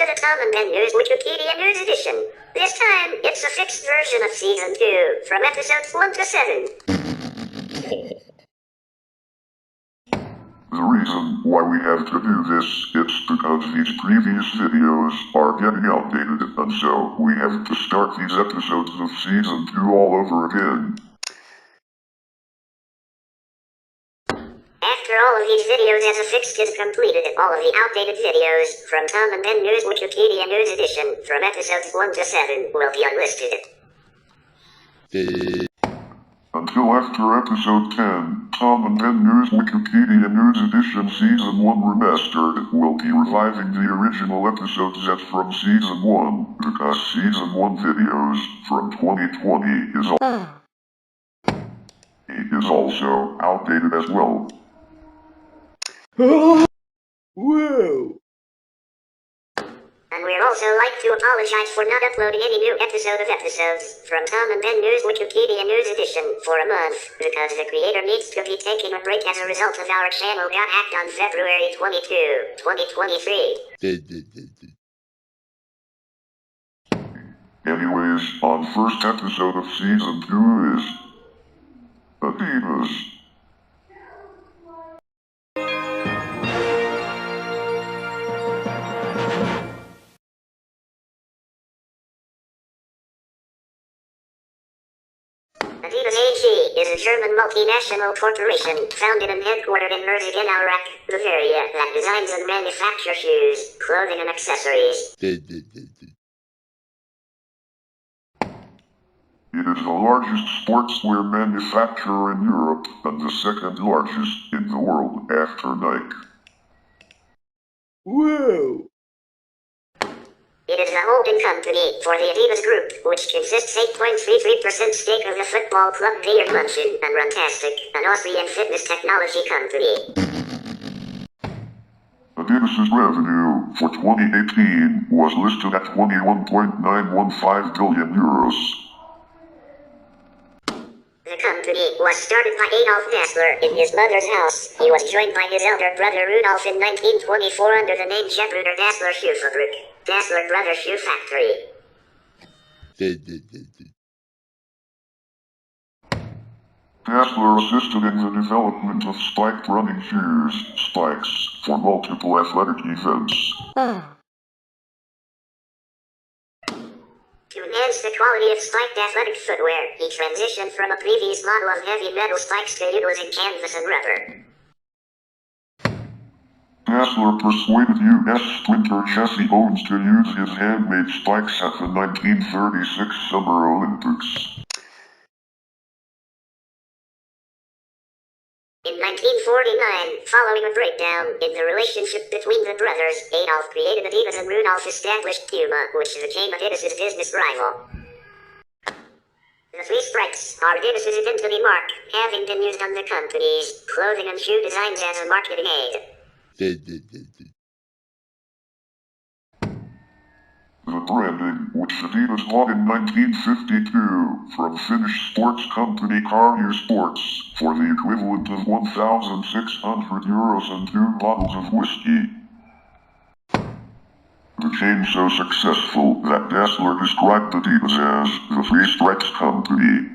to the TaBNWNE Wikipedia News Edition. This time, it's a fixed version of Season 2, from episodes 1 to 7. The reason why we have to do this is because these previous videos are getting outdated, and so we have to start these episodes of Season 2 all over again. After all of these videos as a fixed is completed, all of the outdated videos from TaBNWNE Wikipedia News Edition from episodes 1 to 7 will be unlisted. Until after episode 10, TaBNWNE Wikipedia News Edition Season 1 Remastered will be reviving the original episodes as from Season 1, because Season 1 videos from 2020 is also outdated as well. Whoa! And we'd also like to apologize for not uploading any new episodes from TaBNWNE Wikipedia News Edition for a month, because the creator needs to be taking a break as a result of our channel got hacked on February 22, 2023. Anyways, on first episode of Season 2 is Adidas. Adidas AG is a German multinational corporation founded and headquartered in Iraq, Bavaria, that designs and manufactures shoes, clothing and accessories. It is the largest sportswear manufacturer in Europe and the second largest in the world after Nike. Whoa! It is the holding company for the Adidas Group, which consists 8.33% stake of the football club Bayern München and Runtastic, an Austrian fitness technology company. Adidas's revenue for 2018 was listed at 21.915 billion euros. The company was started by Adolf Dassler in his mother's house. He was joined by his elder brother Rudolf in 1924 under the name Gebruder Dassler Schuhfabrik, Dassler Brothers Shoe Factory. Dassler assisted in the development of spiked running shoes, spikes, for multiple athletic events. To enhance the quality of spiked athletic footwear, he transitioned from a previous model of heavy metal spikes to utilizing canvas and rubber. Dassler persuaded U.S. sprinter Jesse Owens to use his handmade spikes at the 1936 Summer Olympics. In 1949, following a breakdown in the relationship between the brothers, Adolf created Adidas and Rudolf established Puma, which became Adidas's business rival. The three stripes are Adidas's identity mark, having been used on the company's clothing and shoe designs as a marketing aid. The branding, which Adidas bought in 1952 from Finnish sports company Carrier Sports for the equivalent of 1,600 euros and 2 bottles of whiskey, became so successful that Dassler described Adidas as the Three Stripes Company.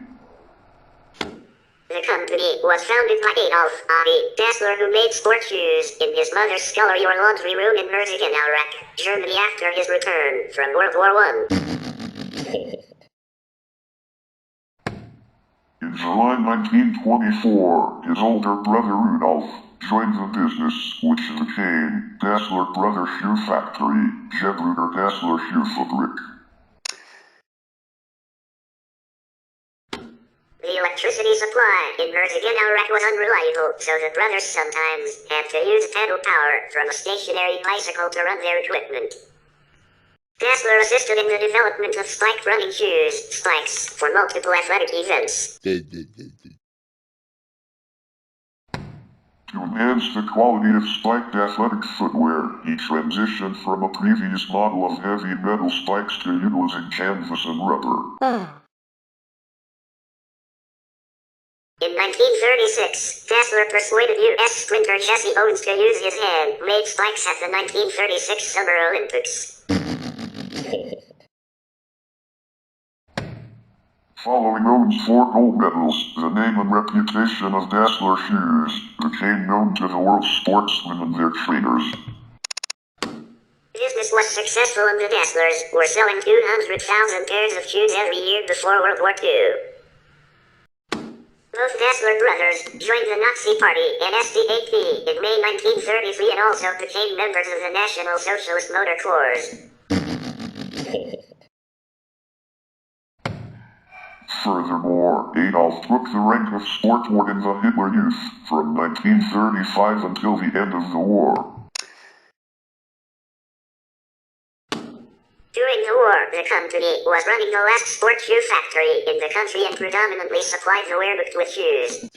The company was founded by Adolf Adi Dassler, who made sports shoes in his mother's scullery or laundry room in Iraq, Germany after his return from World War I. In July 1924, his older brother Rudolf joined the business, which became Dassler Brothers Shoe Factory, Gebruder Dassler Schuhfabrik. The electricity supply in Iraq was unreliable, so the brothers sometimes had to use pedal power from a stationary bicycle to run their equipment. Dassler assisted in the development of spiked running shoes, spikes, for multiple athletic events. To enhance the quality of spiked athletic footwear, he transitioned from a previous model of heavy metal spikes to utilizing canvas and rubber. In 1936, Dassler persuaded U.S. sprinter Jesse Owens to use his hand-made spikes at the 1936 Summer Olympics. Following Owen's 4 gold medals, the name and reputation of Dassler shoes became known to the world's sportsmen and their trainers. Business was successful and the Dasslers were selling 200,000 pairs of shoes every year before World War II. Both Dassler brothers joined the Nazi Party and SDAP in May 1933 and also became members of the National Socialist Motor Corps. Furthermore, Adolf took the rank of sportsman in the Hitler Youth from 1935 until the end of the war. During the war, the company was running the last sport shoe factory in the country and predominantly supplied the Wehrmacht with shoes.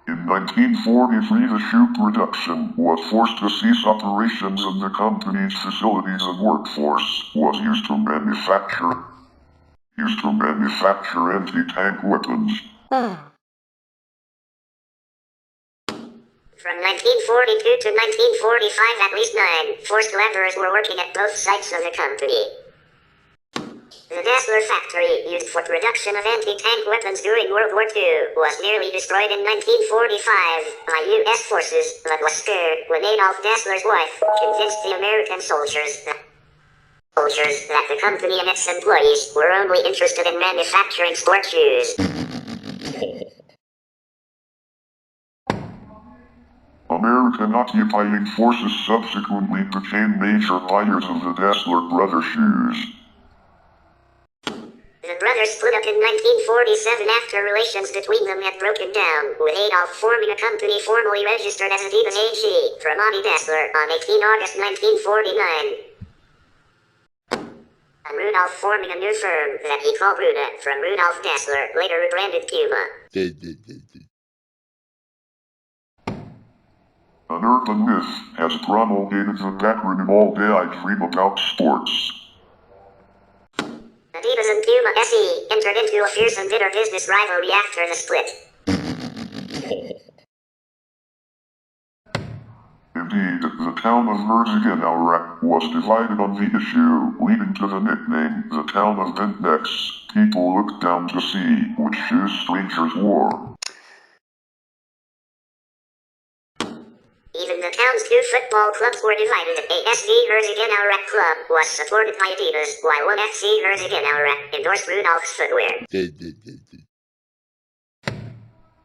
In 1943, the shoe production was forced to cease operations and the company's facilities and workforce was used to manufacture anti-tank weapons. From 1942 to 1945, at least 9 forced laborers were working at both sites of the company. The Dassler factory, used for production of anti-tank weapons during World War II, was nearly destroyed in 1945 by U.S. forces, but was spared when Adolf Dassler's wife convinced the American soldiers that the company and its employees were only interested in manufacturing sport shoes. American occupying forces subsequently became major buyers of the Dassler brother shoes. The brothers split up in 1947 after relations between them had broken down, with Adolf forming a company formally registered as Adidas AG from Adi Dassler on 18 August 1949. And Rudolf forming a new firm that he called Ruda from Rudolf Dassler, later rebranded Puma. An urban myth has promulgated the backronym all day I dream about sports. Adidas and Puma SE entered into a fierce and bitter business rivalry after the split. Indeed, the town of Merziganaurach was divided on the issue, leading to the nickname, the town of bent necks. People looked down to see which shoes strangers wore. Even the town's 2 football clubs were divided. ASV Merziganaurach club was supported by Adidas, while one FC Merziganaurach endorsed Rudolf's footwear.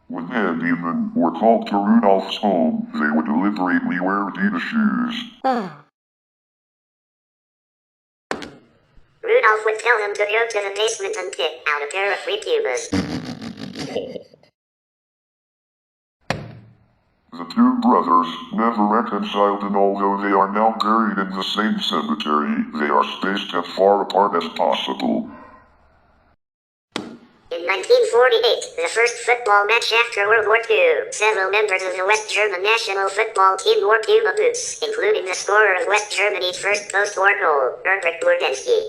When handymen were called to Rudolph's home, they would deliberately wear Adidas shoes. Rudolf would tell them to go to the basement and pick out a pair of free Pumas. The 2 brothers never reconciled, and although they are now buried in the same cemetery, they are spaced as far apart as possible. In 1948, the first football match after World War II, several members of the West German national football team wore Puma boots, including the scorer of West Germany's first post-war goal, Herbert Burdensky.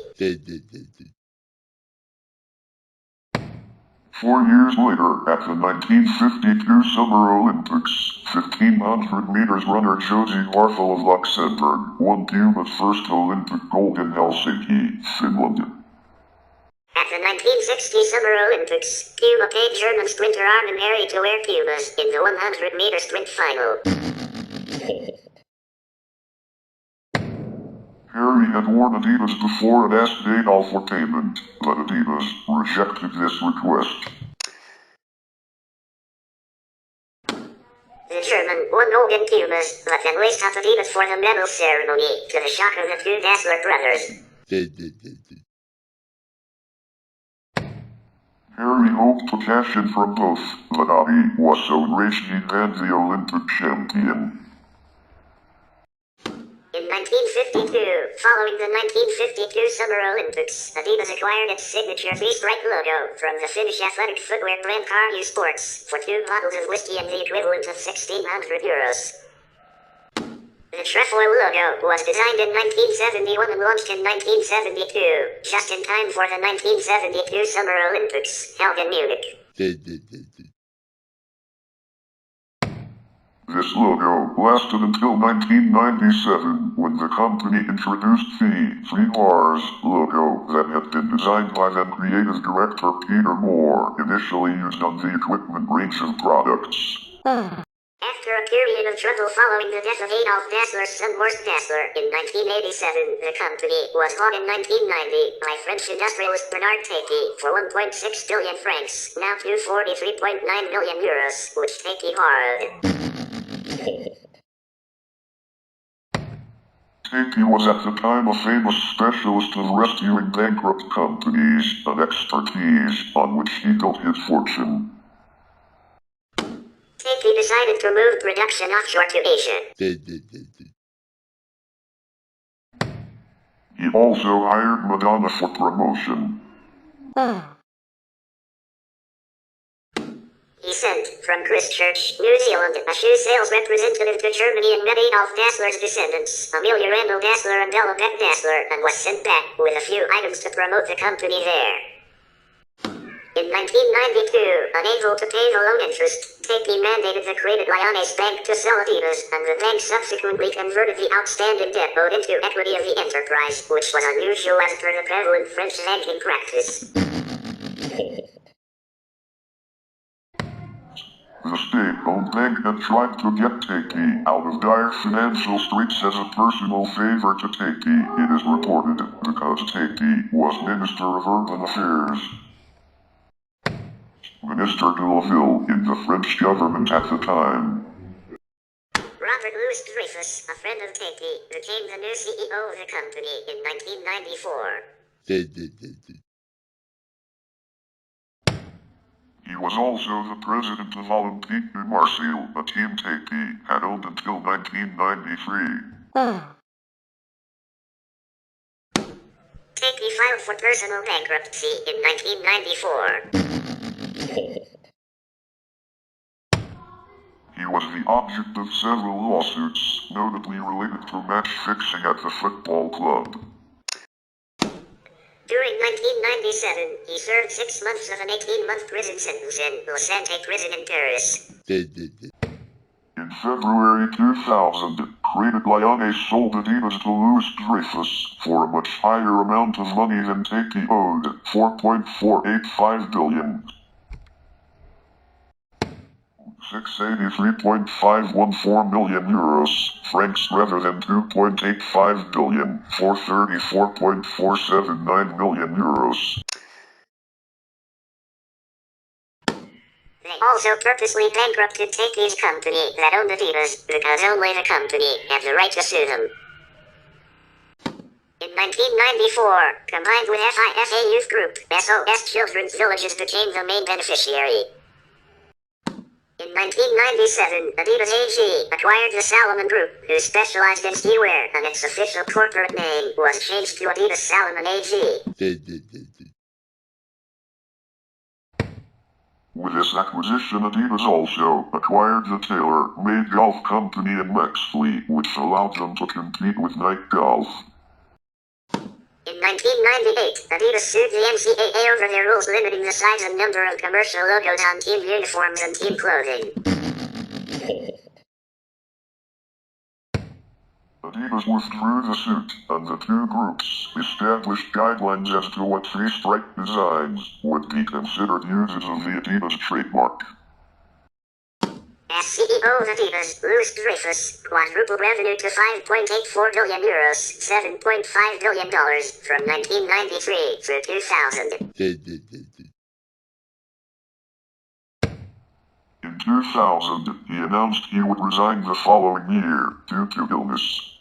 4 years later, at the 1952 Summer Olympics, 1500 meters runner Josie Warfel of Luxembourg won Puma's first Olympic gold in Helsinki, Finland. At the 1960 Summer Olympics, Puma paid German sprinter Armin Harry to wear Pumas in the 100-meter sprint final. Harry had worn Adidas before and asked Adolf for payment, but Adidas rejected this request. The German won gold in Pumas, but then laced up Adidas for the medal ceremony, to the shock of the 2 Dassler brothers. Harry hoped to cash in from both, but Adi was so enraged he banned the Olympic champion. In 1952, following the 1952 Summer Olympics, Adidas acquired its signature three-stripe logo from the Finnish athletic footwear brand Carhu Sports for 2 bottles of whiskey and the equivalent of €1,600. The trefoil logo was designed in 1971 and launched in 1972, just in time for the 1972 Summer Olympics, held in Munich. This logo lasted until 1997, when the company introduced the 3 bars logo that had been designed by then creative director Peter Moore, initially used on the equipment range of products. After a period of trouble following the death of Adolf Dassler's son Horst Dassler in 1987, the company was bought in 1990 by French industrialist Bernard Tapie for 1.6 billion francs, now to 43.9 million euros, which Tapie borrowed. Tapie was at the time a famous specialist of rescuing bankrupt companies, an expertise on which he built his fortune. Tapie decided to move production offshore to Asia. He also hired Madonna for promotion. He sent, from Christchurch, New Zealand, a shoe sales representative to Germany and met Adolf Dassler's descendants, Amelia Randall Dassler and Ella Beck Dassler, and was sent back with a few items to promote the company there. In 1992, unable to pay the loan interest, Tapie mandated the Credit Lyonnais Bank to sell Adidas, and the bank subsequently converted the outstanding debt owed into equity of the enterprise, which was unusual as per the prevalent French banking practice. The state-owned bank had tried to get Tapie out of dire financial straits as a personal favor to Tapie, it is reported, because Tapie was Minister of Urban Affairs. Minister de la Ville in the French government at the time. Robert Louis Dreyfus, a friend of Tapie, became the new CEO of the company in 1994. He was also the president of Olympique de Marseille, a team Tapie had owned until 1993. Tapie filed for personal bankruptcy in 1994. He was the object of several lawsuits, notably related to match fixing at the football club. During 1997, he served 6 months of an 18-month prison sentence in La Santé prison in Paris. In February 2000, Credit Lyonnais sold Adidas to Louis Dreyfus for a much higher amount of money than Tapie owed, 4.485 billion. 683.514 million euros, francs rather than 2.85 billion, 434.479 million euros. They also purposely bankrupted Tapie's company that owned Adidas, because only the company had the right to sue them. In 1994, combined with FIFA Youth Group, SOS Children's Villages became the main beneficiary. In 1997, Adidas AG acquired the Salomon Group, who specialized in skiwear, and its official corporate name was changed to Adidas Salomon AG. With this acquisition, Adidas also acquired the tailor-made golf company in Mexley, which allowed them to compete with Nike Golf. In 1998, Adidas sued the NCAA over their rules limiting the size and number of commercial logos on team uniforms and team clothing. Adidas withdrew the suit, and the two groups established guidelines as to what three-stripe designs would be considered uses of the Adidas trademark. As CEO of Adidas, Louis Dreyfus quadrupled revenue to 5.84 billion euros, $7.5 billion, from 1993 through 2000. In 2000, he announced he would resign the following year, due to illness.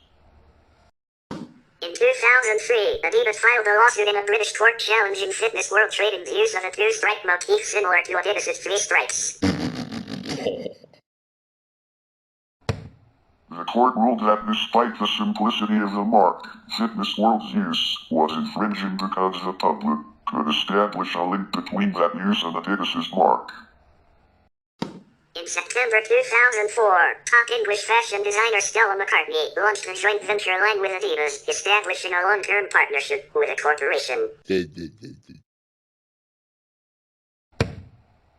In 2003, Adidas filed a lawsuit in a British court challenging Fitness World Trading's use of a two-stripe motif similar to Adidas's three stripes. The court ruled that despite the simplicity of the mark, Fitness World's use was infringing because the public could establish a link between that use and Adidas's mark. In September 2004, top English fashion designer Stella McCartney launched a joint venture line with Adidas, establishing a long-term partnership with a corporation.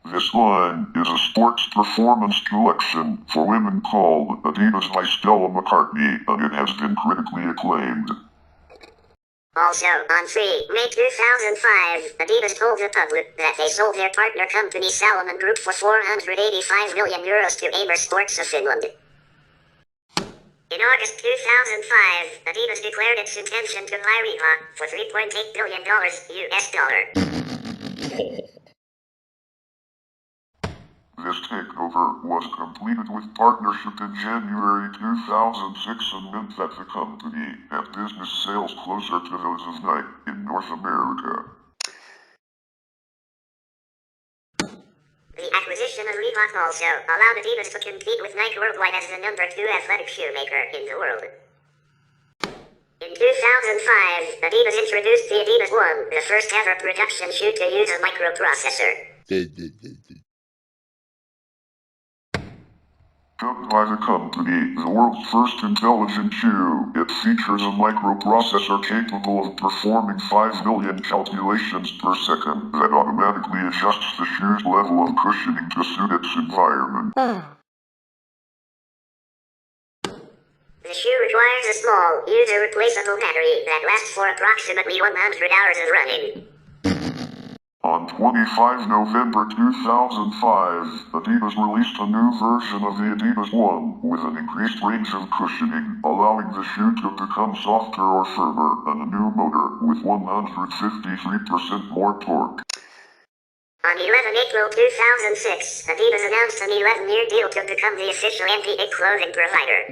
This line is a sports performance collection for women called Adidas by Stella McCartney, and it has been critically acclaimed. Also, on 3 May 2005, Adidas told the public that they sold their partner company Salomon Group for €485 million to Amer Sports of Finland. In August 2005, Adidas declared its intention to buy Reebok for $3.8 billion US dollar. This takeover was completed with partnership in January 2006 and meant that the company had business sales closer to those of Nike in North America. The acquisition of Reebok also allowed Adidas to compete with Nike worldwide as the number 2 athletic shoemaker in the world. In 2005, Adidas introduced the Adidas One, the first ever production shoe to use a microprocessor. Dubbed by the company the world's first intelligent shoe, it features a microprocessor capable of performing 5 million calculations per second that automatically adjusts the shoe's level of cushioning to suit its environment. The shoe requires a small, user-replaceable battery that lasts for approximately 100 hours of running. On 25 November 2005, Adidas released a new version of the Adidas One with an increased range of cushioning, allowing the shoe to become softer or firmer, and a new motor with 153% more torque. On 11 April 2006, Adidas announced an 11-year deal to become the official NBA clothing provider.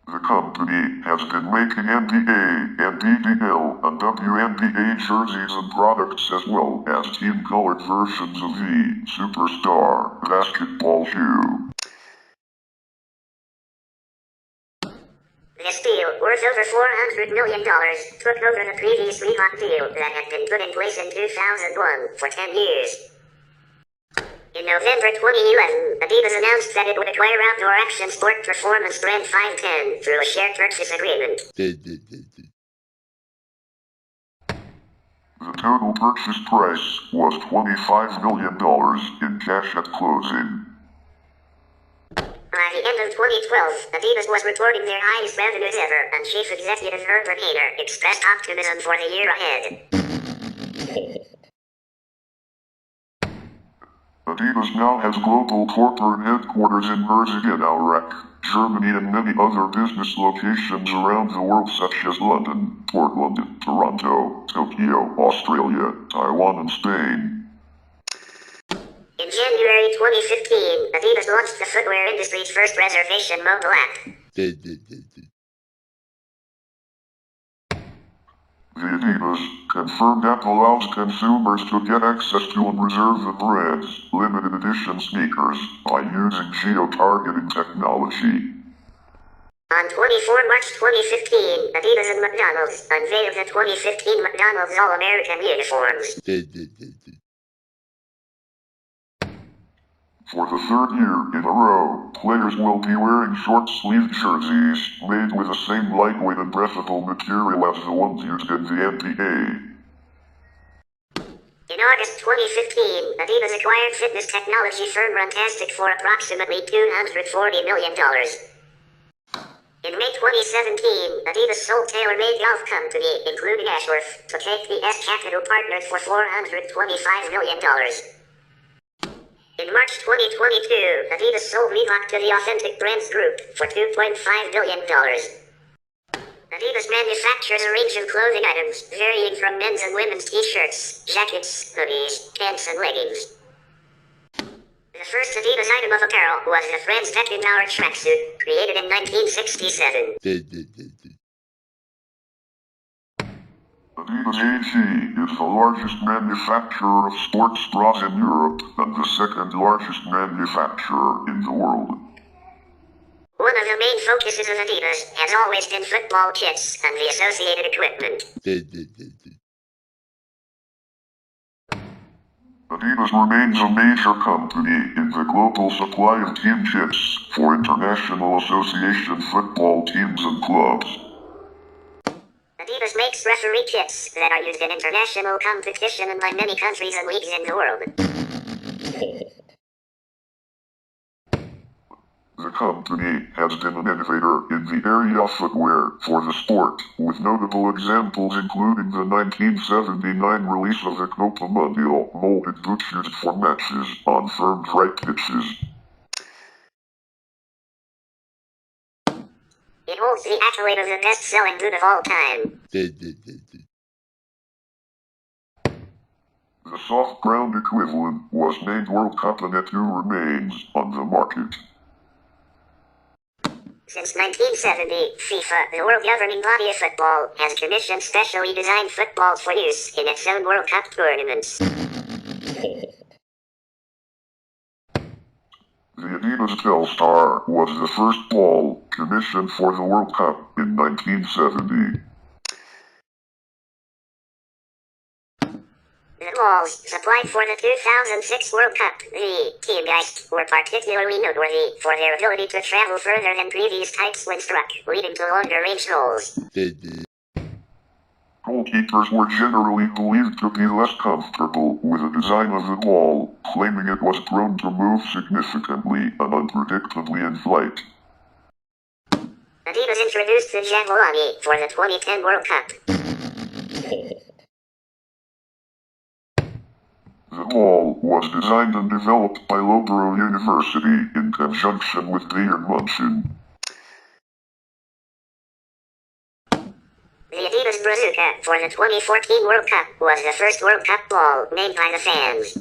The company has been making NBA, NBDL, and WNBA jerseys and products as well as team-colored versions of the Superstar basketball shoe. This deal, worth over $400 million, took over the previous Reebok deal that had been put in place in 2001 for 10 years. In November 2011, Adidas announced that it would acquire outdoor action sport performance brand 510 through a share purchase agreement. The total purchase price was $25 million in cash at closing. By the end of 2012, Adidas was reporting their highest revenues ever, and Chief Executive Herbert Hainer expressed optimism for the year ahead. Adidas now has global corporate headquarters in Herzogenaurach, Germany, and many other business locations around the world such as London, Portland, Toronto, Tokyo, Australia, Taiwan, and Spain. In January 2015, Adidas launched the footwear industry's first reservation mobile app. The Adidas confirmed app allows consumers to get access to and reserve the brand's limited edition sneakers by using geo-targeting technology. On 24 March 2015, Adidas and McDonald's unveiled the 2015 McDonald's All-American uniforms. For the third year in a row, players will be wearing short-sleeved jerseys made with the same lightweight and breathable material as the ones used in the NBA. In August 2015, Adidas acquired fitness technology firm Runtastic for approximately $240 million. In May 2017, Adidas sold TaBNWNE Golf Company, including Ashworth, to KPS Capital Partners for $425 million. In March 2022, Adidas sold Reebok to the Authentic Brands Group for $2.5 billion. Adidas manufactures a range of clothing items, varying from men's and women's t-shirts, jackets, hoodies, pants, and leggings. The first Adidas item of apparel was the Friends Beckenbauer tracksuit, created in 1967. Adidas AG is the largest manufacturer of sports bras in Europe and the second largest manufacturer in the world. One of the main focuses of Adidas has always been football kits and the associated equipment. Adidas remains a major company in the global supply of team kits for international association football teams and clubs. Adidas makes referee kits that are used in international competition and by many countries and leagues in the world. The company has been an innovator in the area of footwear for the sport, with notable examples including the 1979 release of the TaBNWNE molded boot used for matches on firm dry pitches. It holds the accolade of the best-selling boot of all time. The soft ground equivalent was named World Cup and it too remains on the market. Since 1970, FIFA, the world governing body of football, has commissioned specially designed footballs for use in its own World Cup tournaments. The Adidas Telstar was the first ball commissioned for the World Cup in 1970. The balls supplied for the 2006 World Cup, the Teamgeist, were particularly noteworthy for their ability to travel further than previous types when struck, leading to longer-range goals. Goalkeepers were generally believed to be less comfortable with the design of the ball, claiming it was prone to move significantly and unpredictably in flight. Adidas introduced the TaBNWNE for the 2010 World Cup. The ball was designed and developed by Loughborough University in conjunction with Bayern München. The Adidas Brazuca for the 2014 World Cup was the first World Cup ball named by the fans.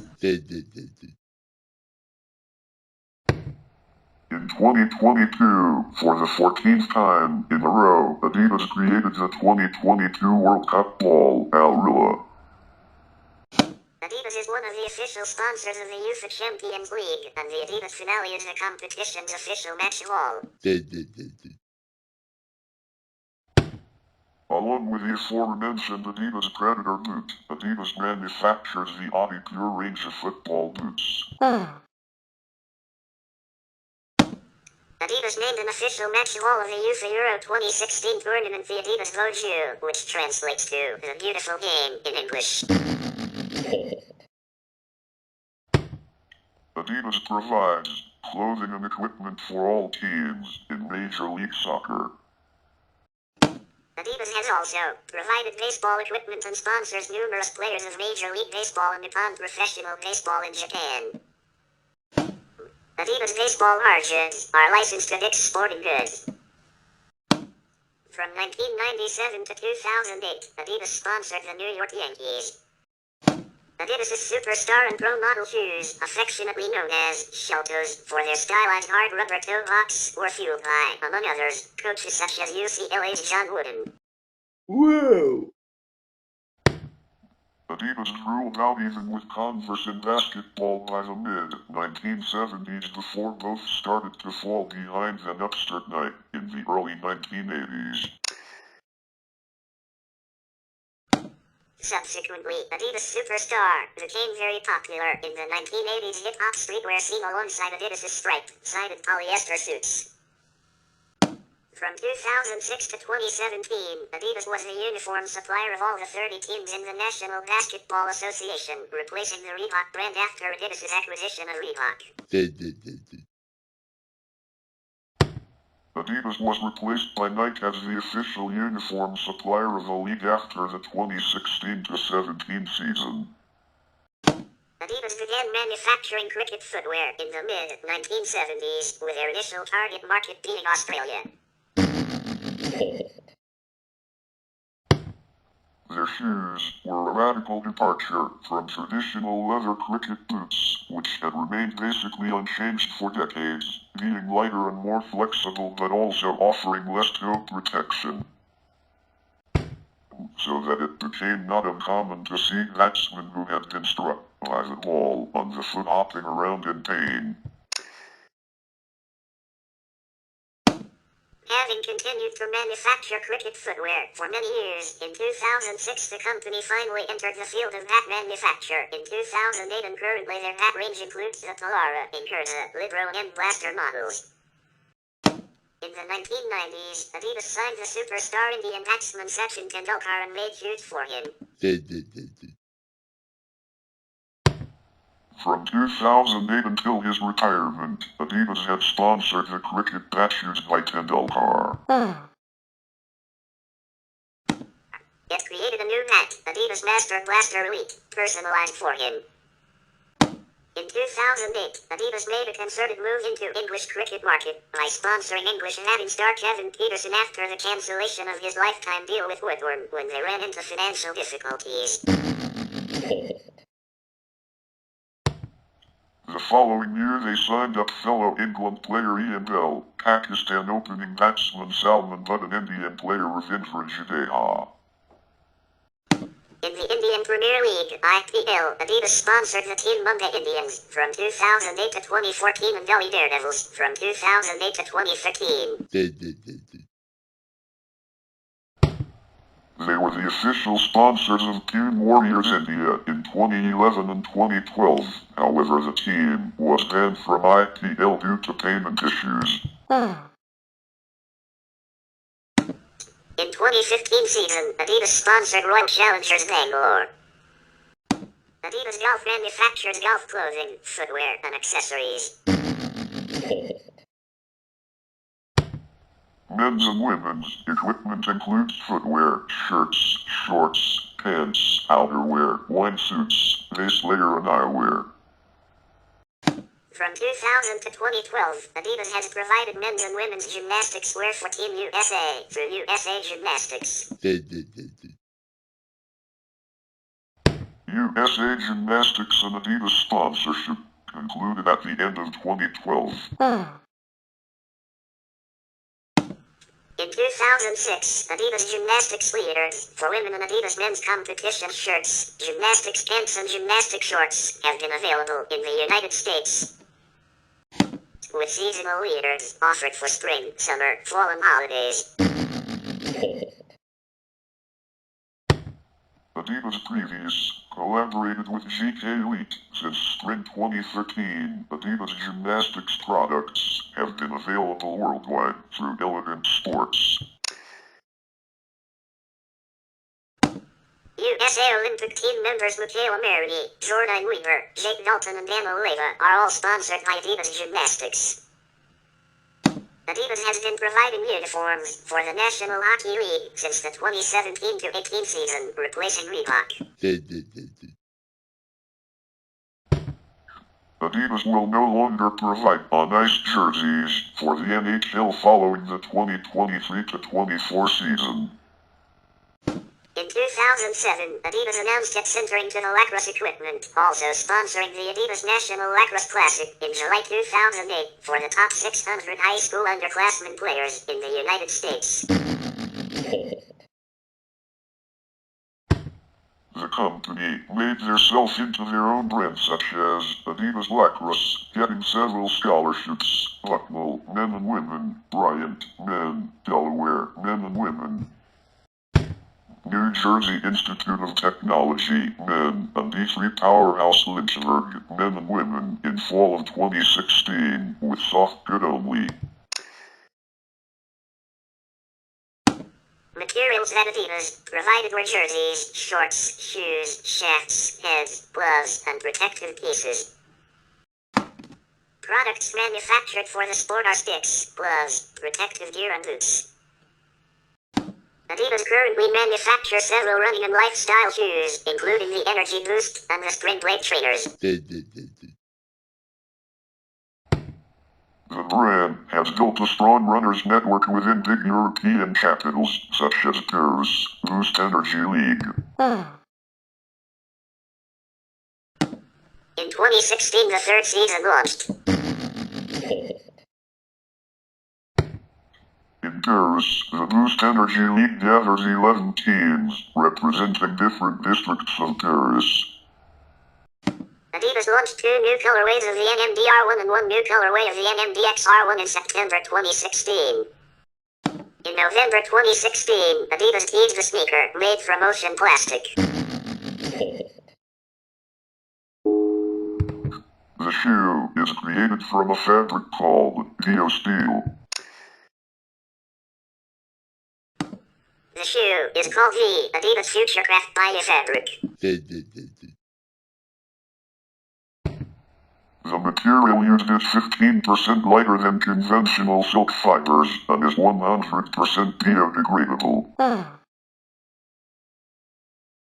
In 2022, for the 14th time in a row, Adidas created the 2022 World Cup ball, Alrilla. Adidas is one of the official sponsors of the UEFA Champions League, and the Adidas finale is the competition's official match ball. Along with the aforementioned Adidas Predator boot, Adidas manufactures the Adi Pure range of football boots. Adidas named an official match ball of the UEFA Euro 2016 tournament the Adidas Beau Jeu, which translates to the beautiful game in English. Adidas provides clothing and equipment for all teams in Major League Soccer. Adidas has also provided baseball equipment and sponsors numerous players of Major League Baseball and Nippon Professional Baseball in Japan. Adidas baseball margins are licensed to Dick's Sporting Goods. From 1997 to 2008, Adidas sponsored the New York Yankees. Adidas' superstar and pro model shoes, affectionately known as Sheltos, for their stylized hard rubber toe box, were fueled by, among others, coaches such as UCLA's John Wooden. Whoa! Adidas ruled out even with Converse in basketball by the mid-1970s before both started to fall behind the upstart Nike in the early 1980s. Subsequently, Adidas Superstar became very popular in the 1980s hip-hop streetwear scene alongside Adidas' striped-sided polyester suits. From 2006 to 2017, Adidas was the uniform supplier of all the 30 teams in the National Basketball Association, replacing the Reebok brand after Adidas' acquisition of Reebok. Adidas was replaced by Nike as the official uniform supplier of the league after the 2016-17 season. Adidas began manufacturing cricket footwear in the mid-1970s, with their initial target market being Australia. Their shoes were a radical departure from traditional leather cricket boots, which had remained basically unchanged for decades, being lighter and more flexible but also offering less toe protection. So that it became not uncommon to see batsmen who had been struck by the ball on the foot hopping around in pain. Having continued to manufacture cricket footwear for many years, in 2006 the company finally entered the field of hat manufacture. In 2008 and currently their hat range includes the Polara, Incursa, Libro and Blaster models. In the 1990s, Adidas signed the superstar Indian batsman Sachin Tendulkar and made shoes for him. From 2008 until his retirement, Adidas had sponsored the cricket bat shoes by Tendulkar. It created a new bat, Adidas Master Blaster Elite, personalized for him. In 2008, Adidas made a concerted move into English cricket market by sponsoring English batting star Kevin Pietersen after the cancellation of his lifetime deal with Woodward when they ran into financial difficulties. The following year they signed up fellow England player Ian Bell, Pakistan opening batsman Salman Butt and Indian player Ravindra Jadeja. In the Indian Premier League, IPL, Adidas sponsored the team Mumbai Indians from 2008 to 2014 and Delhi Daredevils from 2008 to 2015. They were the official sponsors of Team Warriors India in 2011 and 2012. However, the team was banned from IPL due to payment issues. In 2015 season, Adidas sponsored Royal Challengers Bangalore. Adidas Golf manufactures golf clothing, footwear, and accessories. Men's and women's equipment includes footwear, shirts, shorts, pants, outerwear, wine suits, base layer and eyewear. From 2000 to 2012, Adidas has provided men's and women's gymnastics wear for Team USA through USA Gymnastics. USA Gymnastics and Adidas sponsorship concluded at the end of 2012. In 2006, Adidas Gymnastics leaders for women and Adidas men's competition shirts, gymnastics pants and gymnastic shorts have been available in the United States, with seasonal leaders offered for spring, summer, fall and holidays. Adidas previous collaborated with GK Elite since spring 2013. Adidas Gymnastics products have been available worldwide through Elegant Sports. USA Olympic team members Michaela Merity, Jordan Weaver, Jake Dalton and Anna Leva are all sponsored by Adidas Gymnastics. Adidas has been providing uniforms for the National Hockey League since the 2017-18 season, replacing Reebok. Adidas will no longer provide on-ice jerseys for the NHL following the 2023-24 season. In 2007, Adidas announced its entering to the lacrosse equipment, also sponsoring the Adidas National Lacrosse Classic in July 2008 for the top 600 high school underclassmen players in the United States. The company made themselves into their own brands such as Adidas Lacrosse, getting several scholarships, Bucknell, men and women, Bryant, men, Delaware, men and women, New Jersey Institute of Technology, men, and D3 Powerhouse Lynchburg, men and women, in fall of 2016, with soft good only. Materials that Adidas provided were jerseys, shorts, shoes, shafts, heads, gloves, and protective pieces. Products manufactured for the sport are sticks, gloves, protective gear and boots. Adidas currently manufactures several running and lifestyle shoes, including the Energy Boost and the Spring Blade trainers. The brand has built a strong runners network within big European capitals, such as Paris, Boost Energy League. In 2016, the third season launched. In Paris, the Boost Energy League gathers 11 teams, representing different districts of Paris. Adidas launched 2 new colorways of the NMDR1 and 1 new colorway of the NMDXR1 in September 2016. In November 2016, Adidas teased a sneaker made from ocean plastic. The shoe is created from a fabric called Geosteel. The shoe is called the Adidas Futurecraft by Fabric. The material used is 15% lighter than conventional silk fibers and is 100% biodegradable.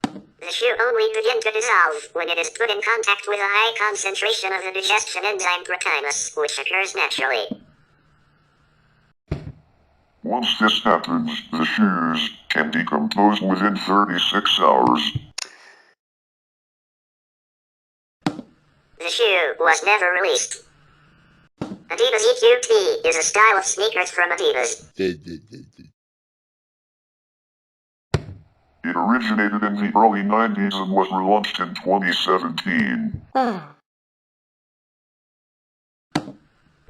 The shoe only begins to dissolve when it is put in contact with a high concentration of the digestion enzyme proteins, which occurs naturally. Once this happens, the shoes can decompose within 36 hours. The shoe was never released. Adidas EQT is a style of sneakers from Adidas. It originated in the early 90s and was relaunched in 2017.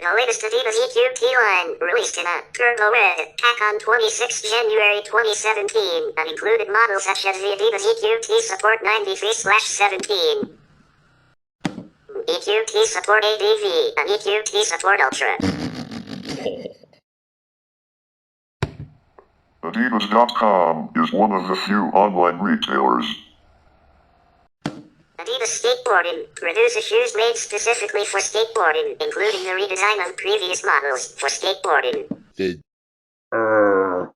The latest Adidas EQT line, released in a turbo red pack on 26 January 2017, and included models such as the Adidas EQT Support 93/17, EQT Support ADV, and EQT Support Ultra. Adidas.com is one of the few online retailers. Adidas Skateboarding produces shoes made specifically for skateboarding, including the redesign of previous models for skateboarding. The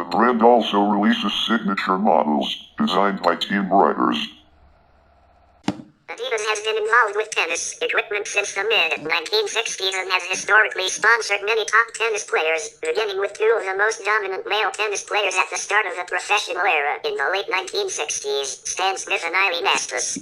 brand also releases signature models designed by team riders. Adidas has been involved with tennis equipment since the mid-1960s and has historically sponsored many top tennis players, beginning with two of the most dominant male tennis players at the start of the professional era in the late 1960s, Stan Smith and Eileen Estes.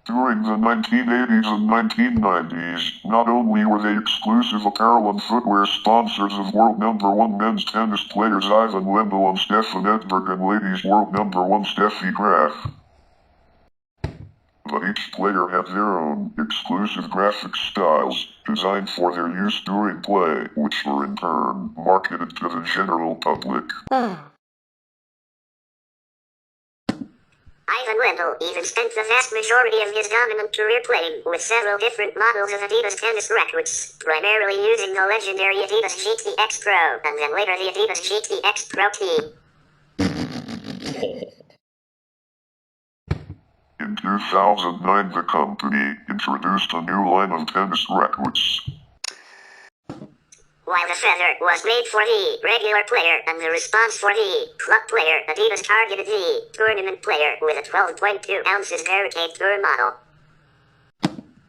During the 1980s and 1990s, not only were they exclusive apparel and footwear sponsors of world number one men's tennis players Ivan Lendl and Stefan Edberg and ladies world number one Steffi Graf, but each player had their own exclusive graphic styles, designed for their use during play, which were in turn marketed to the general public. Ivan Lendl even spent the vast majority of his dominant career playing with several different models of Adidas tennis rackets, primarily using the legendary Adidas GTX Pro, and then later the Adidas GTX Pro T. In 2009, the company introduced a new line of tennis rackets. While the feather was made for the regular player and the response for the club player, Adidas targeted the tournament player with a 12.2 ounces Barricade Tour model.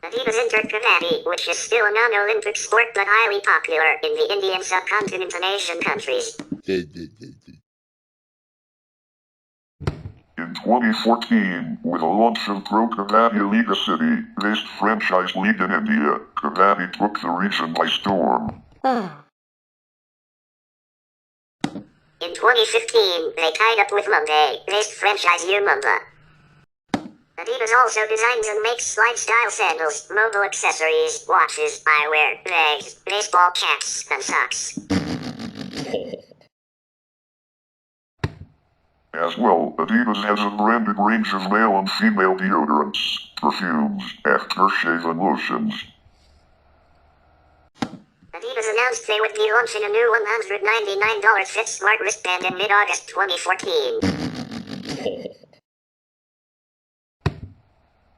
Adidas entered Kabaddi, which is still a non-Olympic sport but highly popular in the Indian subcontinent and Asian countries. In 2014, with the launch of Pro Kabaddi Liga City-based franchise league in India, Kabaddi took the region by storm. In 2015, they tied up with Mumbai-based franchise Mumba. Adidas also designs and makes slide-style sandals, mobile accessories, watches, eyewear, bags, baseball caps, and socks. As well, Adidas has a branded range of male and female deodorants, perfumes, aftershave and lotions. Adidas announced they would be launching a new $199 Fit Smart wristband in mid-August 2014.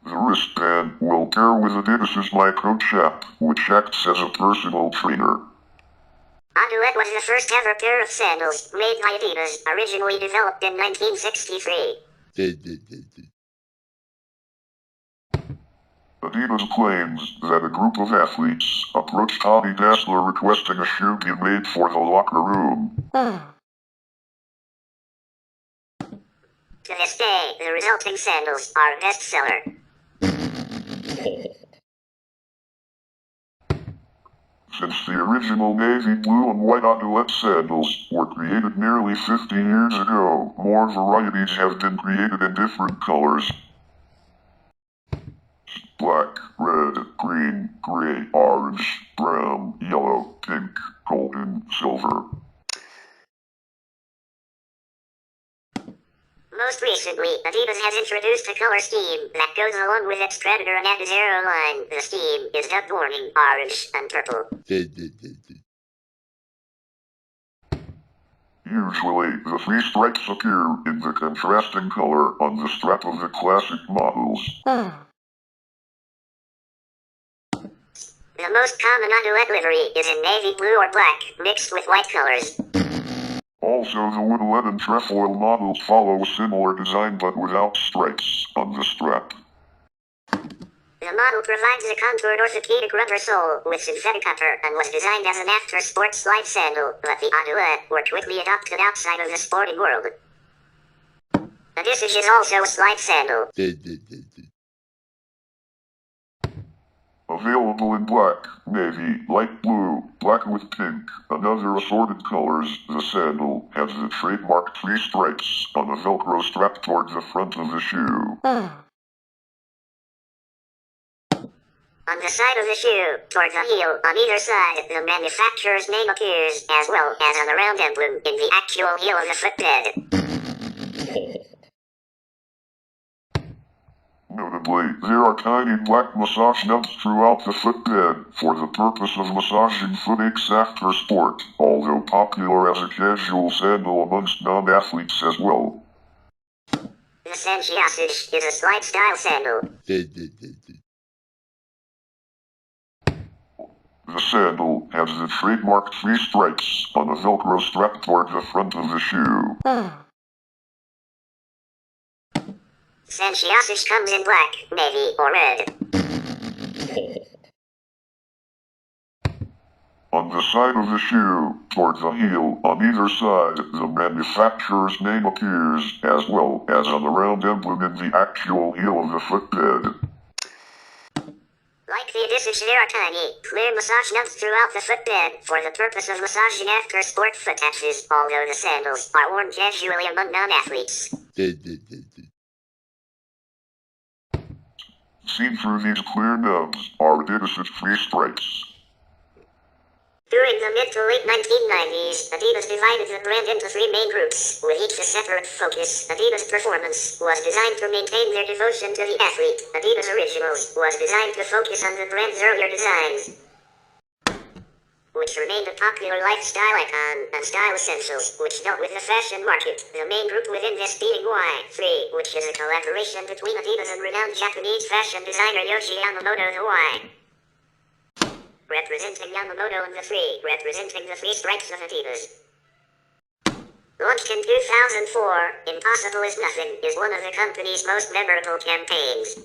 The wristband will pair with Adidas's microchip, which acts as a personal trainer. Aduet was the first ever pair of sandals made by Adidas, originally developed in 1963. Adidas claims that a group of athletes approached Adidas requesting a shoe be made for the locker room. To this day, the resulting sandals are a bestseller. Since the original navy blue and white Aduet sandals were created nearly 50 years ago, more varieties have been created in different colors. Black, red, green, gray, orange, brown, yellow, pink, golden, silver. Most recently, Adidas has introduced a color scheme that goes along with its Predator and Adizero line. The scheme is TaBNWNE, orange and purple. Usually, the three stripes appear in the contrasting color on the strap of the classic models. The most common underlet livery is in navy blue or black, mixed with white colors. Also, the woodlet and trefoil models follow a similar design but without stripes on the strap. The model provides a contoured orthopedic rubber sole with synthetic upper and was designed as an after-sport slide sandal, but the underlet were quickly adopted outside of the sporting world. Adidas is also a slide sandal. Available in black, navy, light blue, black with pink, and other assorted colors, the sandal has the trademark three stripes on a Velcro strap toward the front of the shoe. On the side of the shoe, toward the heel, on either side, the manufacturer's name appears, as well as on the round emblem in the actual heel of the footbed. Notably, there are tiny black massage nuts throughout the footbed for the purpose of massaging foot aches after sport, although popular as a casual sandal amongst non-athletes as well. The Sanciasis is a slide-style sandal. The sandal has the trademark three stripes on a Velcro strap toward the front of the shoe. Sanciasis comes in black, navy, or red. On the side of the shoe, toward the heel, on either side, the manufacturer's name appears, as well as on the round emblem in the actual heel of the footbed. Like the Adidas, there are tiny, clear massage nuts throughout the footbed for the purpose of massaging after sport foot patches, although the sandals are worn casually among non-athletes. Seen through these clear nubs are Adidas's three stripes. During the mid to late 1990s, Adidas divided the brand into three main groups, with each a separate focus. Adidas Performance was designed to maintain their devotion to the athlete. Adidas Originals was designed to focus on the brand's earlier designs, which remained a popular lifestyle icon, and Style Essentials, which dealt with the fashion market. The main group within this being Y3, which is a collaboration between Adidas and renowned Japanese fashion designer Yohji Yamamoto. The Y representing Yamamoto, and the 3 representing the three stripes of Adidas. Launched in 2004, Impossible is Nothing is one of the company's most memorable campaigns.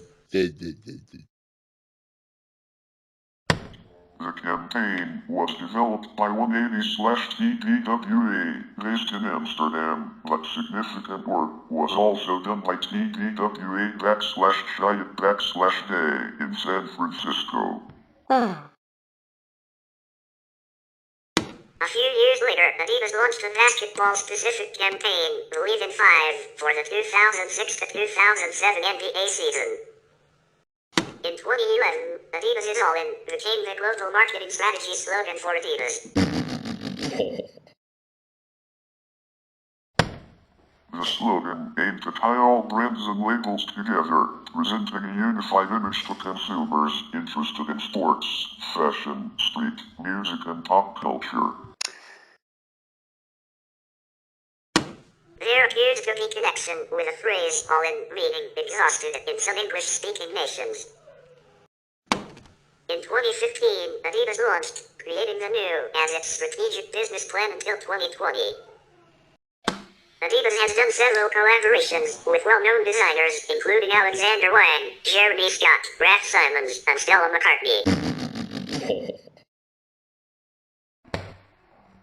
The campaign was developed by 180/TaBNWNE, based in Amsterdam, but significant work was also done by TaBNWNE/Chiat/Day in San Francisco. A few years later, Adidas launched a basketball-specific campaign, Believe in 5, for the 2006 to 2007 NBA season. In 2011, Adidas is all in became the global marketing strategy slogan for Adidas. The slogan aimed to tie all brands and labels together, presenting a unified image to consumers interested in sports, fashion, street, music, and pop culture. There appears to be connection with a phrase all in meaning exhausted in some English-speaking nations. In 2015, Adidas launched Creating the New as its strategic business plan until 2020. Adidas has done several collaborations with well-known designers, including Alexander Wang, Jeremy Scott, Raf Simons, and Stella McCartney.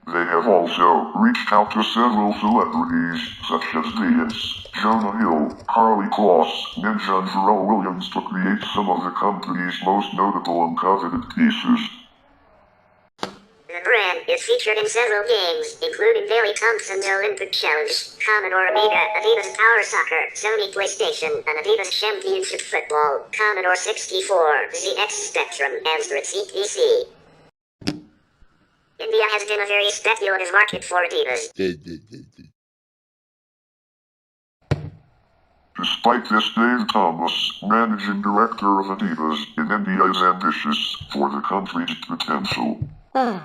They have also reached out to several celebrities, such as Adidas, Jonah Hill, Carly Kloss, Ninja, and Pharrell Williams to create some of the company's most notable and coveted pieces. The brand is featured in several games, including Daley Thompson's Olympic Challenge, Commodore Amiga, Adidas Power Soccer, Sony PlayStation, and Adidas Championship Football, Commodore 64, ZX Spectrum, Amstrad etc. India has been a very speculative market for Adidas. Despite this, Dave Thomas, managing director of Adidas in India, is ambitious for the country's potential. The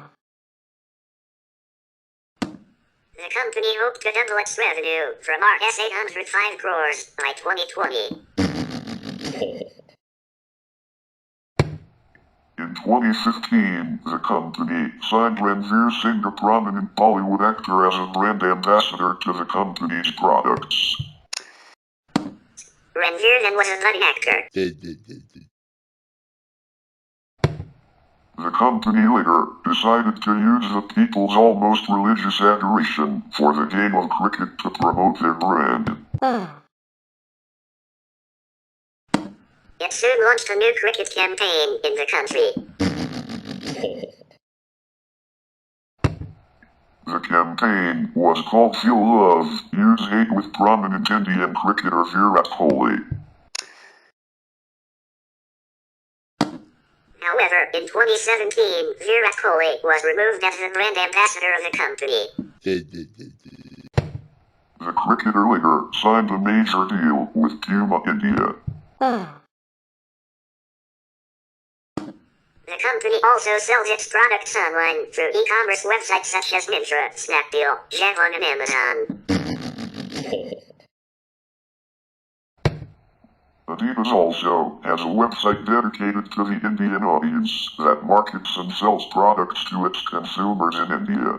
company hoped to double its revenue from Rs 805 crores by 2020. In 2015, the company signed Ranveer Singh, a prominent Bollywood actor, as a brand ambassador to the company's products. Ranveer then was a budding actor. The company later decided to use the people's almost religious adoration for the game of cricket to promote their brand. It soon launched a new cricket campaign in the country. The campaign was called Feel Love, Use Hate, with prominent Indian cricketer Virat Kohli. However, in 2017, Virat Kohli was removed as the brand ambassador of the company. The cricketer later signed a major deal with Puma India. The company also sells its products online through e-commerce websites such as Myntra, Snapdeal, Javon, and Amazon. Adidas also has a website dedicated to the Indian audience that markets and sells products to its consumers in India.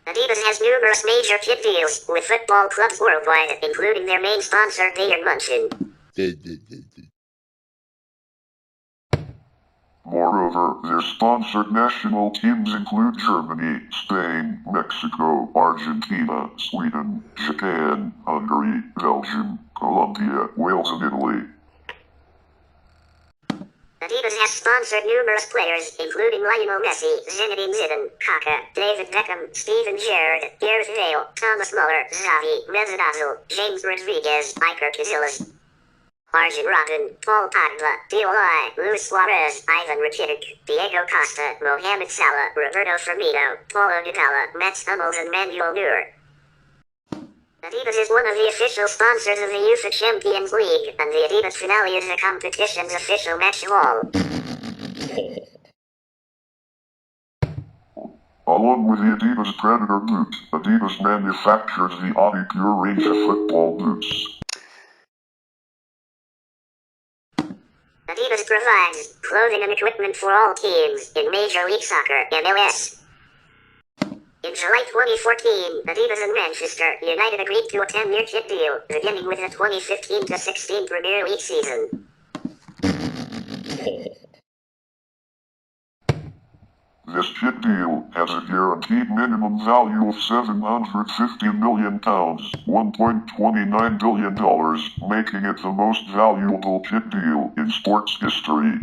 Adidas has numerous major kit deals with football clubs worldwide, including their main sponsor, Bayern Munchen. Moreover, their sponsored national teams include Germany, Spain, Mexico, Argentina, Sweden, Japan, Hungary, Belgium, Colombia, Wales, and Italy. Adidas has sponsored numerous players, including Lionel Messi, Zinedine Zidane, Kaká, David Beckham, Steven Gerrard, Gareth Bale, Thomas Muller, Xavi, Mesut Ozil, James Rodriguez, Iker Casillas, Arjen Robben, Paul Pogba, Diolai, Luis Suarez, Ivan Rakitic, Diego Costa, Mohamed Salah, Roberto Firmino, Paulo Dybala, Mats Hummels, and Manuel Neuer. Adidas is one of the official sponsors of the UEFA Champions League, and the Adidas finale is the competition's official match of all. Along with the Adidas Predator boot, Adidas manufactures the Adi Pure range of football boots. Adidas provides clothing and equipment for all teams in Major League Soccer, MLS. In July 2014, Adidas and Manchester United agreed to a 10-year kit deal, beginning with the 2015-16 Premier League season. This kit deal has a guaranteed minimum value of £750 million, $1.29 billion, making it the most valuable kit deal in sports history.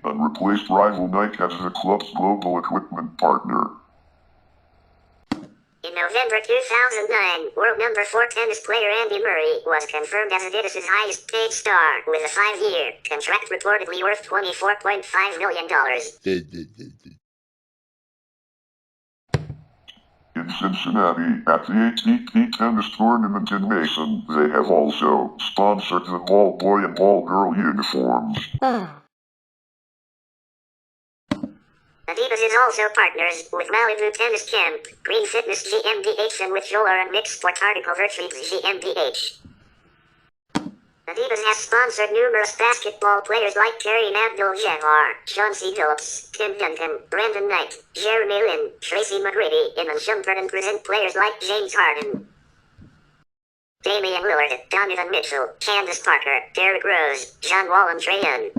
And replaced rival Nike as the club's global equipment partner. In November 2009, world number 4 tennis player Andy Murray was confirmed as Adidas' highest paid star with a 5-year contract reportedly worth $24.5 million. In Cincinnati, at the ATP tennis tournament in Mason, they have also sponsored the ball boy and ball girl uniforms. Adidas is also partners with Malibu Tennis Camp, Green Fitness GmbH, and with Joler and Mixed Sport Article Vertreats GmbH. Adidas has sponsored numerous basketball players like Kareem Abdul-Jabbar, Chauncey Billups, Tim Duncan, Brandon Knight, Jeremy Lin, Tracy McGrady, and Shumpert, and present players like James Harden, Damian Lillard, Donovan Mitchell, Candace Parker, Derrick Rose, John Wall, and Trae Young.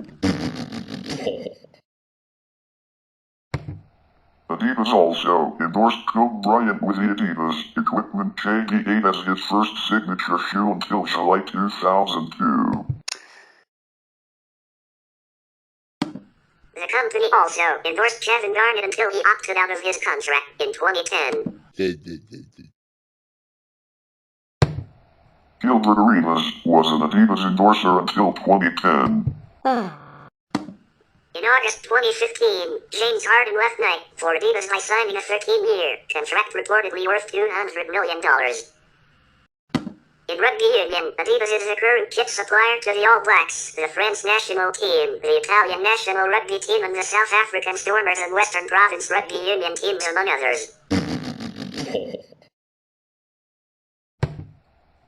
Adidas also endorsed Kobe Bryant with the Adidas Equipment KD8 as his first signature shoe until July 2002. The company also endorsed Kevin Garnett until he opted out of his contract in 2010. Gilbert Arenas was an Adidas endorser until 2010. In August 2015, James Harden left Nike for Adidas by signing a 13-year contract reportedly worth $200 million. In rugby union, Adidas is the current kit supplier to the All Blacks, the French national team, the Italian national rugby team, and the South African Stormers and Western Province rugby union teams, among others.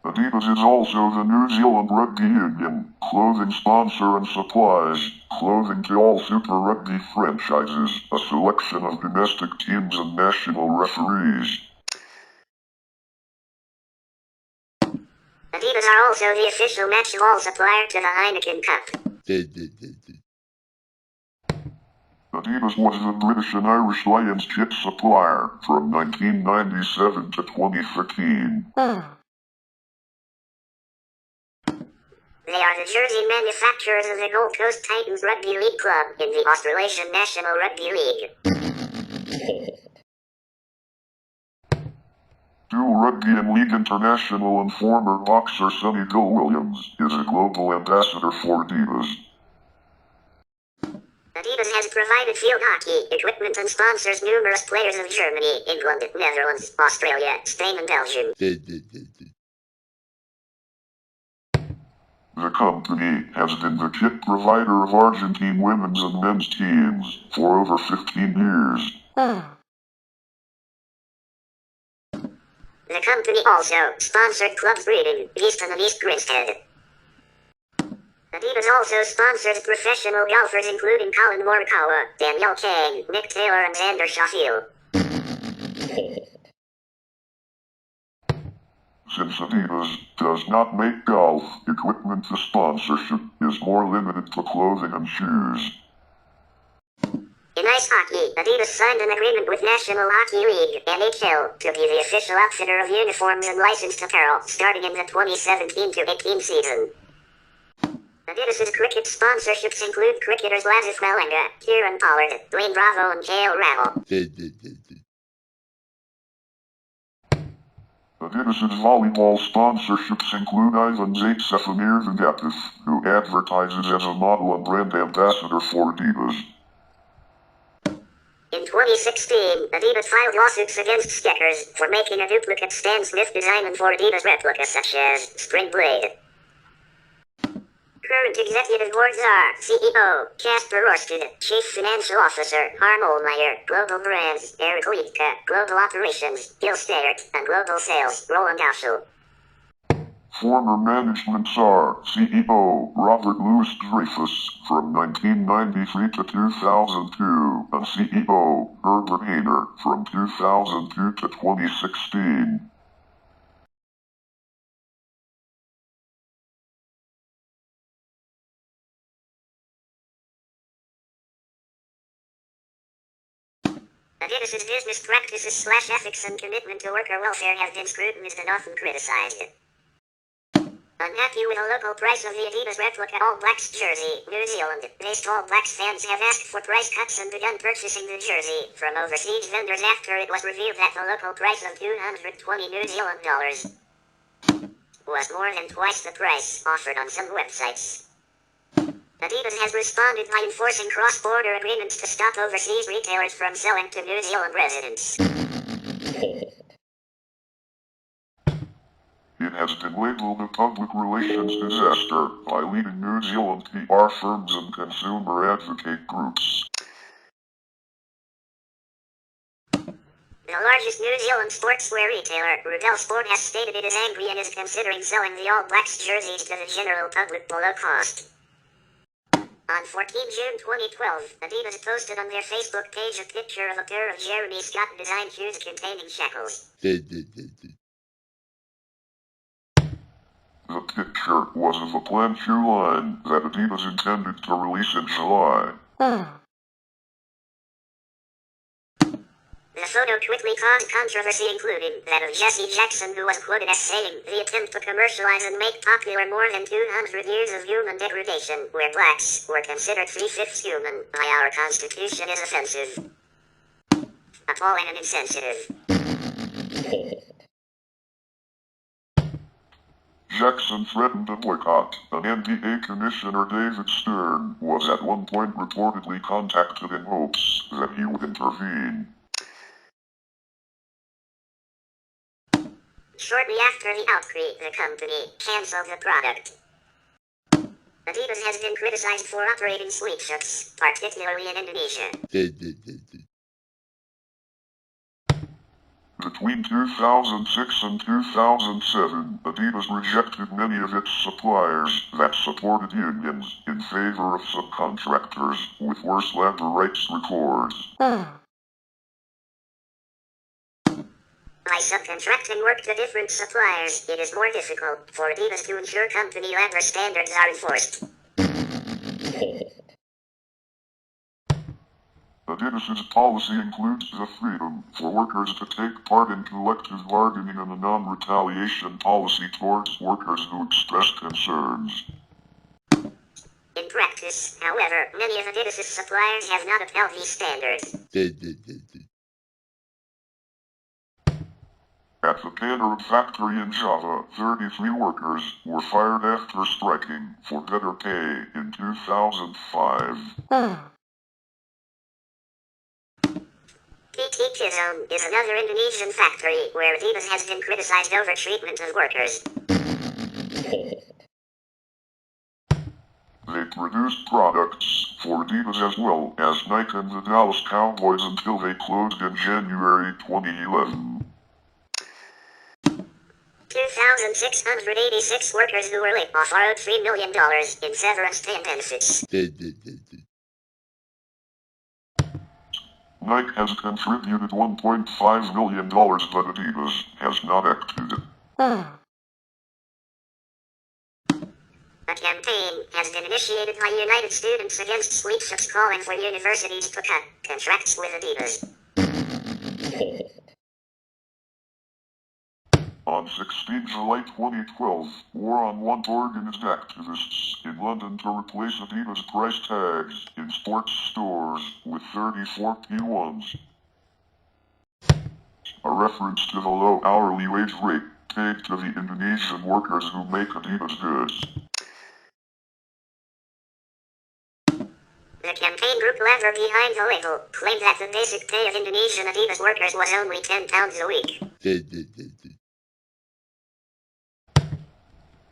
Adidas is also the New Zealand Rugby Union clothing sponsor and supplies clothing to all Super Rugby franchises, a selection of domestic teams and national referees. Adidas are also the official match ball supplier to the Heineken Cup. Adidas was the British and Irish Lions kit supplier from 1997 to 2013. They are the jersey manufacturers of the Gold Coast Titans Rugby League Club in the Australasian National Rugby League. Dual Rugby and League International and former boxer Sonny Bill Williams is a global ambassador for Adidas. Adidas has provided field hockey equipment and sponsors numerous players of Germany, England, Netherlands, Australia, Spain, and Belgium. The company has been the kit provider of Argentine women's and men's teams for over 15 years. The company also sponsored clubs Reading, Easton, and East Grinstead. Adidas also sponsors professional golfers including Colin Morikawa, Danielle Kang, Nick Taylor, and Xander Schauffele. Since Adidas does not make golf equipment, the sponsorship is more limited to clothing and shoes. In ice hockey, Adidas signed an agreement with National Hockey League, NHL, to be the official outfitter of uniforms and licensed apparel starting in the 2017-18 season. Adidas's cricket sponsorships include cricketers Lasith Malinga, Kieran Pollard, Dwayne Bravo, and KL Rahul. Adidas's volleyball sponsorships include Ivan Zaitsefanir Vigatis, who advertises as a model and brand ambassador for Adidas. In 2016, Adidas filed lawsuits against Skechers for making a duplicate Stan Smith design and for Adidas replicas such as Spring Blade. Current executive boards are CEO, Casper Orsted, Chief Financial Officer, Harm Ohlmeyer, Global Brands, Eric Liedtke, Global Operations, Gil Steyert, and Global Sales, Roland Auschel. Former managements are CEO Robert Louis Dreyfus from 1993 to 2002 and CEO Herbert Hainer from 2002 to 2016. Adidas's business practices / ethics and commitment to worker welfare have been scrutinized and often criticized. Unhappy with the local price of the Adidas replica All Blacks jersey, New Zealand-based All Blacks fans have asked for price cuts and begun purchasing the jersey from overseas vendors after it was revealed that the local price of 220 New Zealand dollars was more than twice the price offered on some websites. Adidas has responded by enforcing cross-border agreements to stop overseas retailers from selling to New Zealand residents. It has been labeled a public relations disaster by leading New Zealand PR firms and consumer advocate groups. The largest New Zealand sportswear retailer, Rudel Sport, has stated it is angry and is considering selling the All Blacks jerseys to the general public below cost. On 14 June 2012, Adidas posted on their Facebook page a picture of a pair of Jeremy Scott-designed shoes containing shackles. The picture was of a planned shoe line that Adidas intended to release in July. The photo quickly caused controversy, including that of Jesse Jackson, who was quoted as saying, "The attempt to commercialize and make popular more than 200 years of human degradation, where blacks were considered 3/5 human by our Constitution, is offensive, appalling, and insensitive." Jackson threatened a boycott, and NBA Commissioner David Stern was at one point reportedly contacted in hopes that he would intervene. Shortly after the outbreak, the company canceled the product. Adidas has been criticized for operating sweatshops, particularly in Indonesia. Between 2006 and 2007, Adidas rejected many of its suppliers that supported unions in favor of subcontractors with worse labor rights records. By subcontracting work to different suppliers, it is more difficult for Adidas to ensure company labor standards are enforced. Adidas's policy includes the freedom for workers to take part in collective bargaining and a non-retaliation policy towards workers who express concerns. In practice, however, many of Adidas's suppliers have not upheld these standards. At the Canberra factory in Java, 33 workers were fired after striking for better pay in 2005. PT Kizone is another Indonesian factory where Adidas has been criticized over treatment of workers. They produced products for Adidas as well as Nike and the Dallas Cowboys until they closed in January 2011. 2,686 workers who were laid off are owed $3 million in severance pay and benefits. Nike has contributed $1.5 million, but Adidas has not acted. A campaign has been initiated by United Students against sweatshops calling for universities to cut contracts with Adidas. On 16 July 2012, War on Want organized activists in London to replace Adidas price tags in sports stores with 34 P1s. A reference to the low hourly wage rate paid to the Indonesian workers who make Adidas goods. The campaign group lever behind the label claimed that the basic pay of Indonesian Adidas workers was only £10 a week.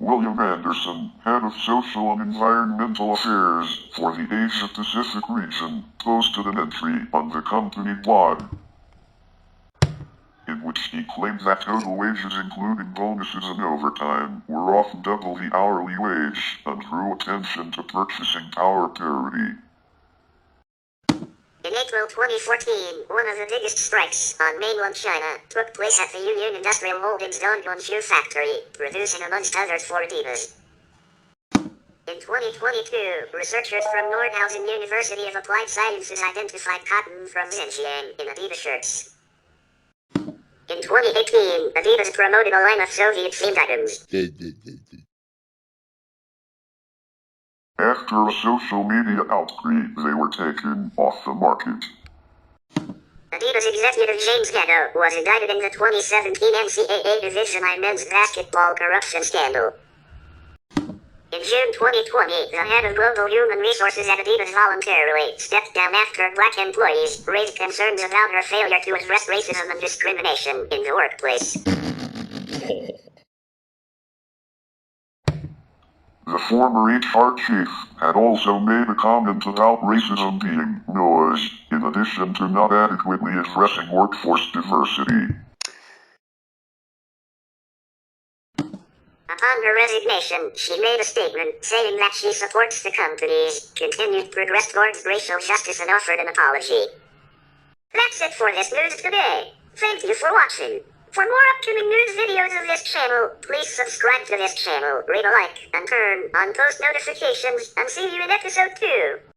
William Anderson, head of social and environmental affairs for the Asia Pacific region, posted an entry on the company blog, in which he claimed that total wages including bonuses and overtime were often double the hourly wage and drew attention to purchasing power parity. In April 2014, one of the biggest strikes on mainland China took place at the Union Industrial Holdings Dongguan factory, producing amongst others for Adidas. In 2022, researchers from Nordhausen University of Applied Sciences identified cotton from Xinjiang in Adidas shirts. In 2018, Adidas promoted a line of Soviet-themed items. After a social media outcry, they were taken off the market. Adidas executive James Gatto was indicted in the 2017 NCAA Division I men's basketball corruption scandal. In June 2020, the head of global human resources at Adidas voluntarily stepped down after black employees raised concerns about her failure to address racism and discrimination in the workplace. The former HR chief had also made a comment about racism being noise, in addition to not adequately addressing workforce diversity. Upon her resignation, she made a statement saying that she supports the company's continued progress towards racial justice and offered an apology. That's it for this news today. Thank you for watching. For more upcoming news videos of this channel, please subscribe to this channel, rate a like, and turn on post notifications, and see you in episode 2.